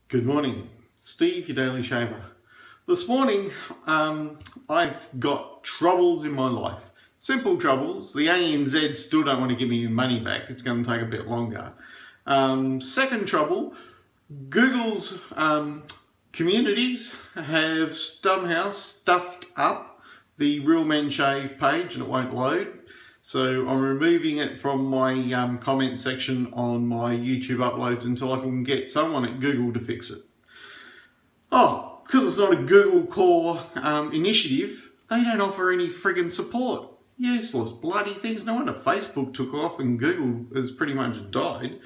Good morning, Steve, your daily shaver. This morning, I've got troubles in my life. Simple troubles. The ANZ still don't want to give me money back. It's going to take a bit longer. Second trouble, Google's communities have somehow stuffed up the Real Men Shave page and it won't load. So I'm removing it from my comment section on my YouTube uploads until I can get someone at Google to fix it. Oh, because it's not a Google core initiative, they don't offer any friggin' support. Useless bloody things. No wonder Facebook took off and Google has pretty much died.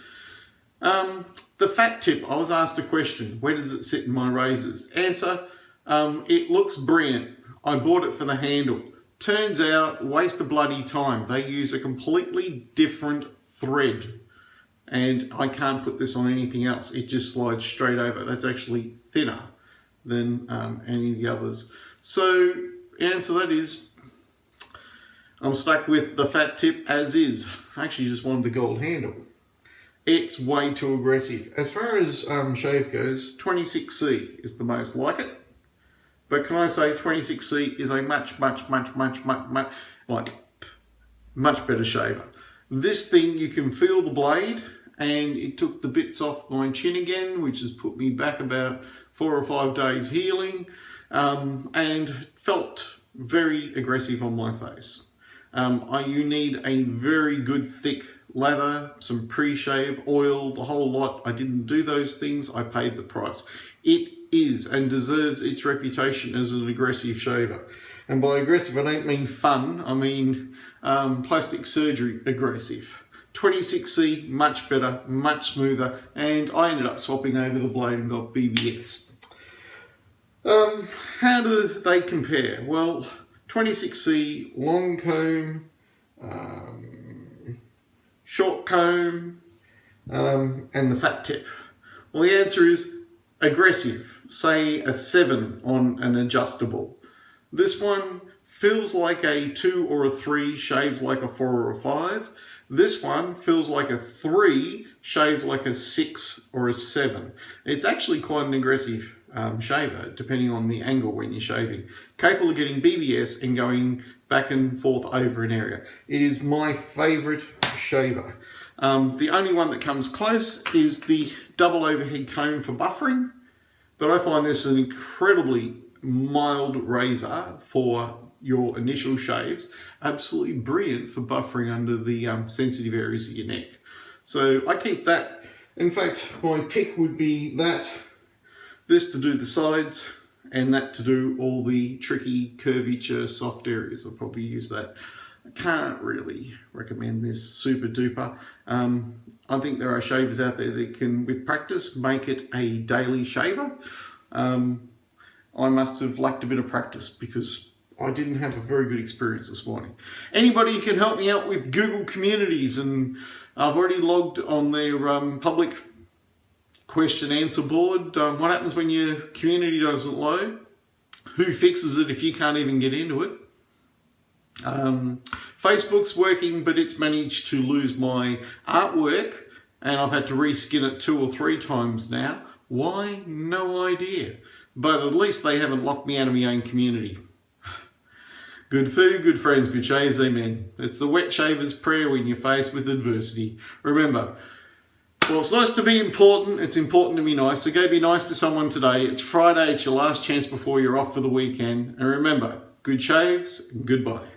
The fat tip, I was asked a question, where does it sit in my razors? Answer, it looks brilliant. I bought it for the handle. Turns out, waste of bloody time. They use a completely different thread and I can't put this on anything else. It just slides straight over. That's actually thinner than any of the others. So the answer to that is, I'm stuck with the fat tip as is. I actually just wanted the gold handle. It's way too aggressive. As far as shave goes, 26C is the most like it. But can I say 26C is a much better shaver. This thing, you can feel the blade and it took the bits off my chin again, which has put me back about 4 or 5 days healing and felt very aggressive on my face. You need a very good thick lather, some pre-shave oil, the whole lot. I didn't do those things, I paid the price. It is and deserves its reputation as an aggressive shaver. And by aggressive, I don't mean fun, I mean plastic surgery aggressive. 26C, much better, much smoother, and I ended up swapping over the blade and got BBS. How do they compare? Well, 26C, long comb, short comb, and the fat tip. Well, the answer is aggressive, say a 7 on an adjustable. This one feels like a 2 or a 3, shaves like a 4 or a 5. This one feels like a 3, shaves like a 6 or a 7. It's actually quite an aggressive shaver, depending on the angle when you're shaving. Capable of getting BBS and going back and forth over an area. It is my favourite shaver. The only one that comes close is the double overhead comb for buffering, but I find this an incredibly mild razor for your initial shaves. Absolutely brilliant for buffering under the sensitive areas of your neck. So I keep that. In fact, my pick would be this to do the sides and that to do all the tricky curvature soft areas. I'll probably use that. I can't really recommend this super duper. I think there are shavers out there that can, with practice, make it a daily shaver. I must have lacked a bit of practice because I didn't have a very good experience this morning. Anybody who can help me out with Google communities, and I've already logged on their public question answer board. What happens when your community doesn't load? Who fixes it if you can't even get into it? Facebook's working, but it's managed to lose my artwork and I've had to reskin it 2 or 3 times now. Why? No idea. But at least they haven't locked me out of my own community. Good food, good friends, good shaves, amen. It's the wet shaver's prayer when you're faced with adversity. Remember, well, it's nice to be important, it's important to be nice, so go be nice to someone today. It's Friday, it's your last chance before you're off for the weekend. And remember, good shaves and goodbye.